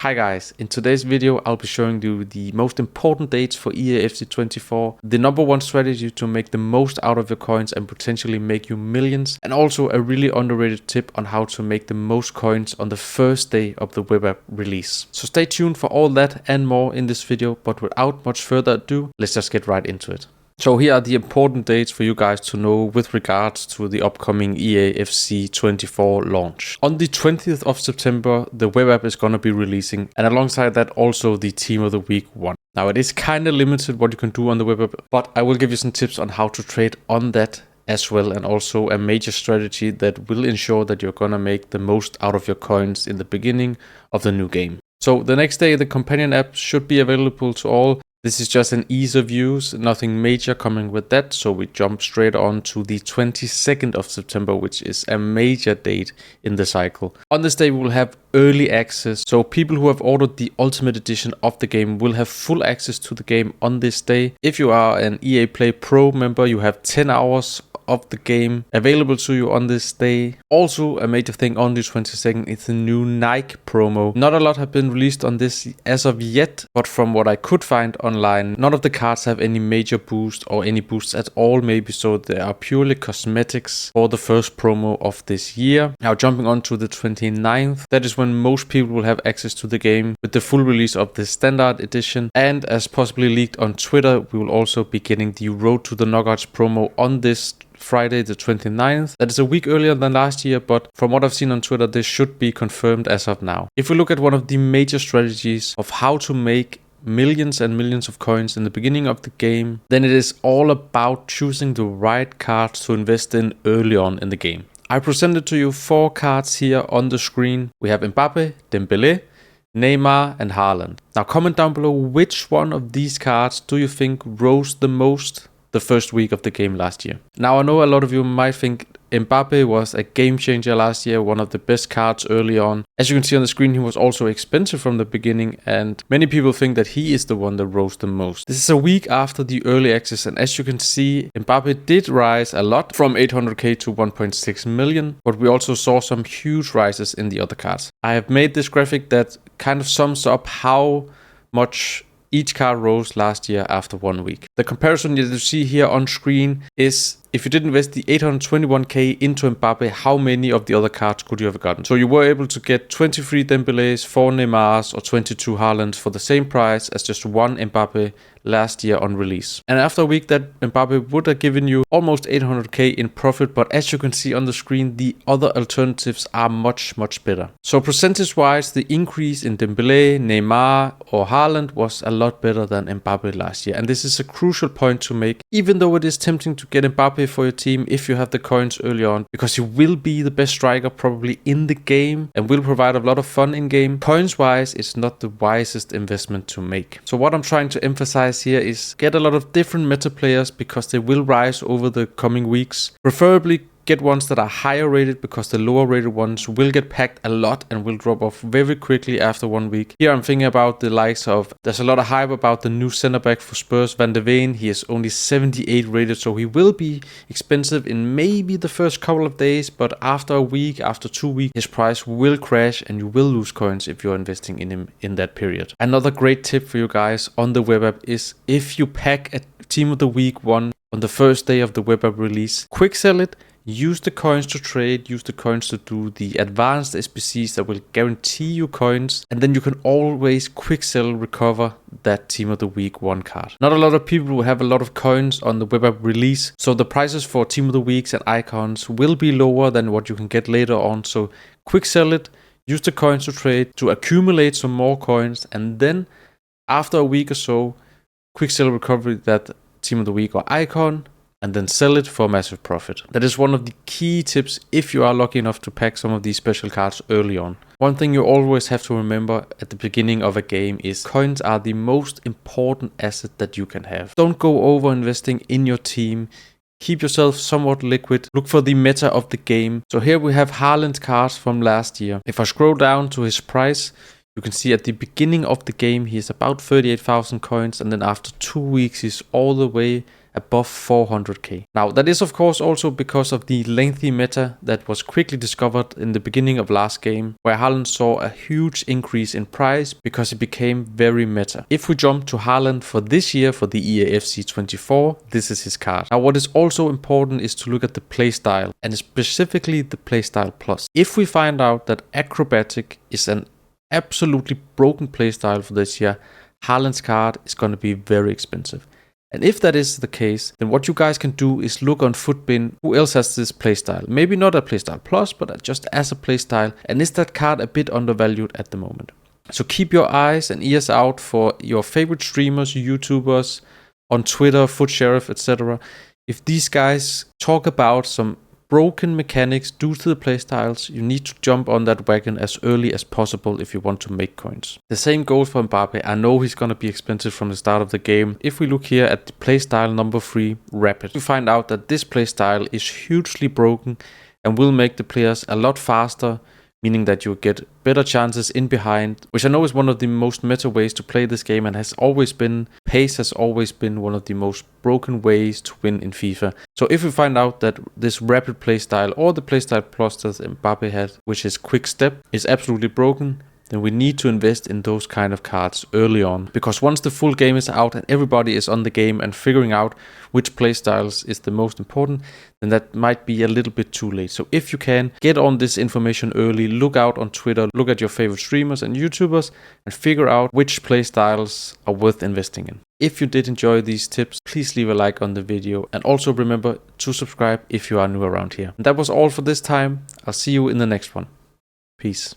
Hi guys, in today's video I'll be showing you the most important dates for EAFC 24, the number one strategy to make the most out of your coins and potentially make you millions, and also a really underrated tip on how to make the most coins on the first day of the web app release. So stay tuned for all that and more in this video, but without much further ado, let's just get right into it. So here are the important dates for you guys to know with regards to the upcoming EAFC 24 launch. On the 20th of September, the web app is going to be releasing, and alongside that also the Team of the Week 1. Now it is kind of limited what you can do on the web app, but I will give you some tips on how to trade on that as well, and also a major strategy that will ensure that you're going to make the most out of your coins in the beginning of the new game. So the next day the companion app should be available to all. This is just an ease of use, nothing major coming with that, so we jump straight on to the 22nd of September, which is a major date in the cycle. On this day we will have early access, so people who have ordered the Ultimate Edition of the game will have full access to the game on this day. If you are an EA Play Pro member, you have 10 hours of the game available to you on this day. Also a major thing on the 22nd is the new Nike promo. Not a lot have been released on this as of yet, but from what I could find online, none of the cards have any major boost or any boosts at all maybe, so they are purely cosmetics for the first promo of this year. Now jumping on to the 29th, that is when most people will have access to the game with the full release of the standard edition, and as possibly leaked on Twitter, we will also be getting the Road to the Knockouts promo on this Friday the 29th. That is a week earlier than last year, but from what I've seen on Twitter, this should be confirmed as of now. If we look at one of the major strategies of how to make millions and millions of coins in the beginning of the game, then it is all about choosing the right cards to invest in early on in the game. I presented to you 4 cards here on the screen. We have Mbappe, Dembélé, Neymar and Haaland. Now comment down below which one of these cards do you think rose the most the first week of the game last year. Now I know a lot of you might think Mbappe was a game changer last year, one of the best cards early on. As you can see on the screen, he was also expensive from the beginning, and many people think that he is the one that rose the most. This is a week after the early access, and as you can see, Mbappe did rise a lot from 800k to 1.6 million, but we also saw some huge rises in the other cards. I have made this graphic that kind of sums up how much each card rose last year after 1 week. The comparison that you see here on screen is if you did invest the 821k into Mbappe, how many of the other cards could you have gotten? So you were able to get 23 Dembélés, 4 Neymars or 22 Haalands for the same price as just 1 Mbappe last year on release. And after a week that Mbappe would have given you almost 800k in profit, but as you can see on the screen, the other alternatives are much better. So percentage wise, the increase in Dembélé, Neymar or Haaland was a lot better than Mbappe last year. And this is a crucial point to make, even though it is tempting to get Mbappe for your team if you have the coins early on, because he will be the best striker probably in the game and will provide a lot of fun in game. Coins wise, it's not the wisest investment to make. So what I'm trying to emphasize here is get a lot of different meta players because they will rise over the coming weeks. Preferably get ones that are higher rated, because the lower rated ones will get packed a lot and will drop off very quickly after 1 week. Here I'm thinking about the likes of, there's a lot of hype about the new center back for Spurs, Van de Ven. He is only 78 rated, so he will be expensive in maybe the first couple of days, but after a week, after 2 weeks, his price will crash and you will lose coins if you're investing in him in that period. Another great tip for you guys on the web app is if you pack a Team of the Week 1 on the first day of the web app release, quick sell it. Use the coins to trade, use the coins to do the advanced SBCs that will guarantee you coins, and then you can always quick sell recover that Team of the Week 1 card. Not a lot of people will have a lot of coins on the web app release, so the prices for Team of the Weeks and icons will be lower than what you can get later on. So quick sell it, use the coins to trade, to accumulate some more coins, and then after a week or so, quick sell recover that Team of the Week or icon, and then sell it for a massive profit. That is one of the key tips if you are lucky enough to pack some of these special cards early on. One thing you always have to remember at the beginning of a game is coins are the most important asset that you can have. Don't go over investing in your team. Keep yourself somewhat liquid. Look for the meta of the game. So here we have Haaland cards from last year. If I scroll down to his price, you can see at the beginning of the game he is about 38,000 coins, and then after 2 weeks he's all the way above 400k. Now that is of course also because of the lengthy meta that was quickly discovered in the beginning of last game, where Haaland saw a huge increase in price because it became very meta. If we jump to Haaland for this year, for the EAFC 24, this is his card. Now what is also important is to look at the playstyle, and specifically the playstyle plus. If we find out that acrobatic is an absolutely broken playstyle for this year, Haaland's card is going to be very expensive. And if that is the case, then what you guys can do is look on Futbin who else has this playstyle. Maybe not a playstyle plus, but just as a playstyle. And is that card a bit undervalued at the moment? So keep your eyes and ears out for your favorite streamers, YouTubers, on Twitter, Foot Sheriff, etc. If these guys talk about some broken mechanics due to the playstyles, you need to jump on that wagon as early as possible if you want to make coins. The same goes for Mbappe. I know he's gonna be expensive from the start of the game. If we look here at the playstyle number 3, Rapid, we find out that this playstyle is hugely broken and will make the players a lot faster, meaning that you get better chances in behind, which I know is one of the most meta ways to play this game and has always been. Pace has always been one of the most broken ways to win in FIFA. So if we find out that this rapid playstyle or the playstyle plus that Mbappe had, which is quick step, is absolutely broken, then we need to invest in those kind of cards early on. Because once the full game is out and everybody is on the game and figuring out which playstyles is the most important, then that might be a little bit too late. So if you can, get on this information early, look out on Twitter, look at your favorite streamers and YouTubers, and figure out which playstyles are worth investing in. If you did enjoy these tips, please leave a like on the video, and also remember to subscribe if you are new around here. And that was all for this time. I'll see you in the next one. Peace.